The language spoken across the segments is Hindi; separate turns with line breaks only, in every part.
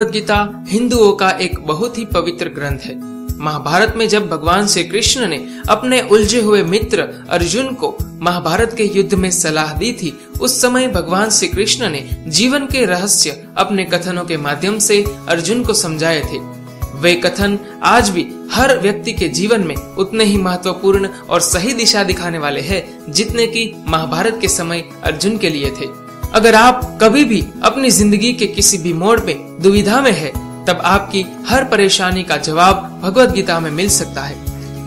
भगवद गीता हिंदुओं का एक बहुत ही पवित्र ग्रंथ है। महाभारत में जब भगवान श्री कृष्ण ने अपने उलझे हुए मित्र अर्जुन को महाभारत के युद्ध में सलाह दी थी, उस समय भगवान श्री कृष्ण ने जीवन के रहस्य अपने कथनों के माध्यम से अर्जुन को समझाए थे। वे कथन आज भी हर व्यक्ति के जीवन में उतने ही महत्वपूर्ण और सही दिशा दिखाने वाले हैं जितने कि महाभारत के समय अर्जुन के लिए थे। अगर आप कभी भी अपनी जिंदगी के किसी भी मोड़ में दुविधा में है, तब आपकी हर परेशानी का जवाब भगवद गीता में मिल सकता है।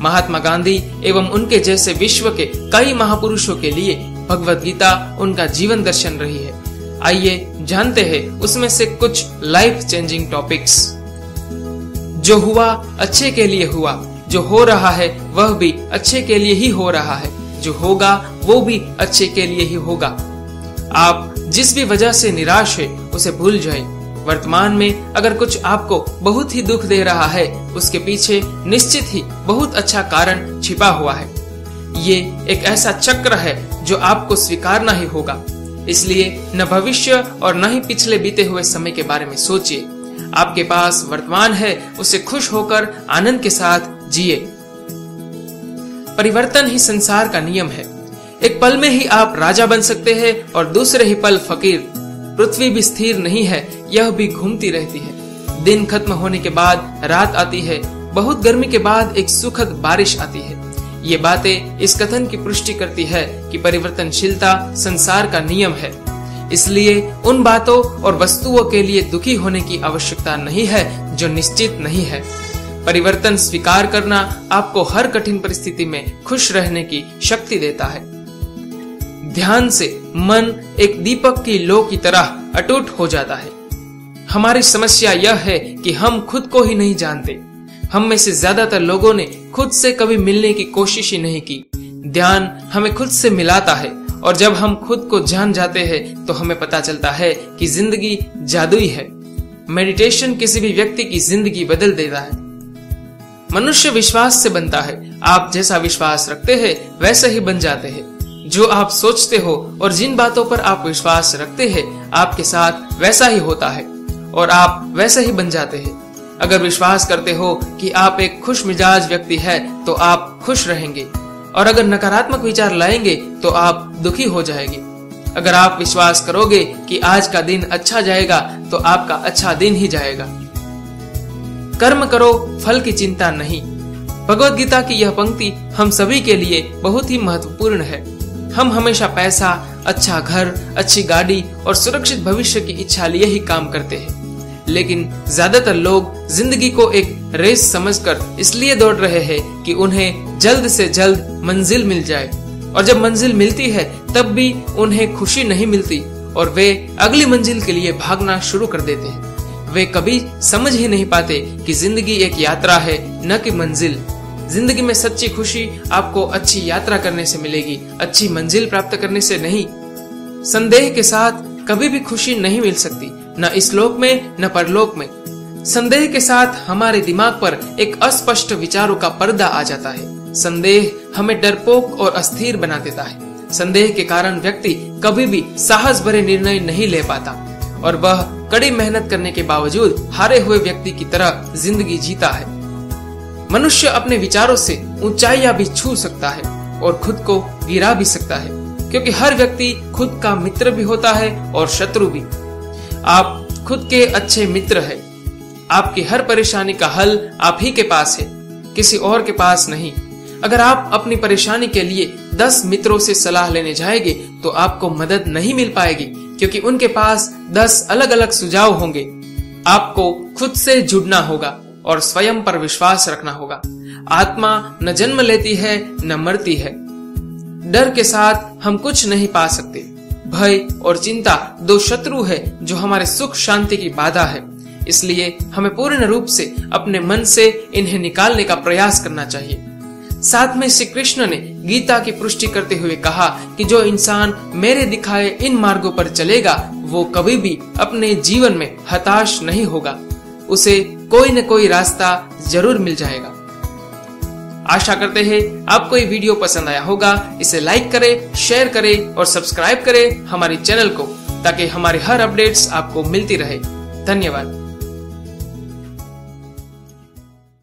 महात्मा गांधी एवं उनके जैसे विश्व के कई महापुरुषों के लिए भगवद गीता उनका जीवन दर्शन रही है। आइए जानते हैं उसमें से कुछ लाइफ चेंजिंग टॉपिक्स। जो हुआ अच्छे के लिए हुआ, जो हो रहा है वह भी अच्छे के लिए ही हो रहा है, जो होगा वो भी अच्छे के लिए ही होगा। आप जिस भी वजह से निराश है उसे भूल जाए। वर्तमान में अगर कुछ आपको बहुत ही दुख दे रहा है, उसके पीछे निश्चित ही बहुत अच्छा कारण छिपा हुआ है। ये एक ऐसा चक्र है जो आपको स्वीकारना ही होगा। इसलिए न भविष्य और न ही पिछले बीते हुए समय के बारे में सोचिए। आपके पास वर्तमान है, उसे खुश होकर आनंद के साथ जिए। परिवर्तन ही संसार का नियम है। एक पल में ही आप राजा बन सकते हैं और दूसरे ही पल फकीर। पृथ्वी भी स्थिर नहीं है, यह भी घूमती रहती है। दिन खत्म होने के बाद रात आती है, बहुत गर्मी के बाद एक सुखद बारिश आती है। ये बातें इस कथन की पुष्टि करती है कि परिवर्तनशीलता संसार का नियम है। इसलिए उन बातों और वस्तुओं के लिए दुखी होने की आवश्यकता नहीं है जो निश्चित नहीं है। परिवर्तन स्वीकार करना आपको हर कठिन परिस्थिति में खुश रहने की शक्ति देता है। ध्यान से मन एक दीपक की लौ की तरह अटूट हो जाता है। हमारी समस्या यह है कि हम खुद को ही नहीं जानते। हम में से ज्यादातर लोगों ने खुद से कभी मिलने की कोशिश ही नहीं की। ध्यान हमें खुद से मिलाता है और जब हम खुद को जान जाते हैं तो हमें पता चलता है कि जिंदगी जादुई है। मेडिटेशन किसी भी व्यक्ति की जिंदगी बदल देता है। मनुष्य विश्वास से बनता है। आप जैसा विश्वास रखते हैं वैसे ही बन जाते हैं। जो आप सोचते हो और जिन बातों पर आप विश्वास रखते हैं, आपके साथ वैसा ही होता है और आप वैसे ही बन जाते हैं। अगर विश्वास करते हो कि आप एक खुश मिजाज व्यक्ति है तो आप खुश रहेंगे, और अगर नकारात्मक विचार लाएंगे तो आप दुखी हो जाएंगे। अगर आप विश्वास करोगे कि आज का दिन अच्छा जाएगा तो आपका अच्छा दिन ही जाएगा। कर्म करो, फल की चिंता नहीं। भगवद गीता की यह पंक्ति हम सभी के लिए बहुत ही महत्वपूर्ण है। हम हमेशा पैसा, अच्छा घर, अच्छी गाड़ी और सुरक्षित भविष्य की इच्छा लिए ही काम करते हैं, लेकिन ज्यादातर लोग जिंदगी को एक रेस समझकर इसलिए दौड़ रहे हैं कि उन्हें जल्द से जल्द मंजिल मिल जाए, और जब मंजिल मिलती है तब भी उन्हें खुशी नहीं मिलती और वे अगली मंजिल के लिए भागना शुरू कर देते हैं। वे कभी समझ ही नहीं पाते कि जिंदगी एक यात्रा है, न कि मंजिल। जिंदगी में सच्ची खुशी आपको अच्छी यात्रा करने से मिलेगी, अच्छी मंजिल प्राप्त करने से नहीं। संदेह के साथ कभी भी खुशी नहीं मिल सकती, न इस लोक में न परलोक में। संदेह के साथ हमारे दिमाग पर एक अस्पष्ट विचारों का पर्दा आ जाता है। संदेह हमें डरपोक और अस्थिर बना देता है। संदेह के कारण व्यक्ति कभी भी साहस भरे निर्णय नहीं ले पाता और वह कड़ी मेहनत करने के बावजूद हारे हुए व्यक्ति की तरह जिंदगी जीता है। मनुष्य अपने विचारों से ऊंचाइयां भी छू सकता है और खुद को गिरा भी सकता है, क्योंकि हर व्यक्ति खुद का मित्र भी होता है और शत्रु भी। आप खुद के अच्छे मित्र हैं। आपकी हर परेशानी का हल आप ही के पास है, किसी और के पास नहीं। अगर आप अपनी परेशानी के लिए 10 मित्रों से सलाह लेने जाएंगे तो आपको मदद नहीं मिल पाएगी, क्योंकि उनके पास 10 अलग अलग सुझाव होंगे। आपको खुद से जुड़ना होगा और स्वयं पर विश्वास रखना होगा। आत्मा न जन्म लेती है न मरती है। डर के साथ हम कुछ नहीं पा सकते। भय और चिंता दो शत्रु है जो हमारे सुख शांति की बाधा है। इसलिए हमें पूर्ण रूप से अपने मन से इन्हें निकालने का प्रयास करना चाहिए। साथ में श्री कृष्ण ने गीता की पुष्टि करते हुए कहा कि जो इंसान मेरे दिखाए इन मार्गों पर चलेगा वो कभी भी अपने जीवन में हताश नहीं होगा। उसे कोई न कोई रास्ता जरूर मिल जाएगा। आशा करते हैं आपको ये वीडियो पसंद आया होगा। इसे लाइक करें, शेयर करें और सब्सक्राइब करें हमारे चैनल को, ताकि हमारे हर अपडेट्स आपको मिलती रहे। धन्यवाद।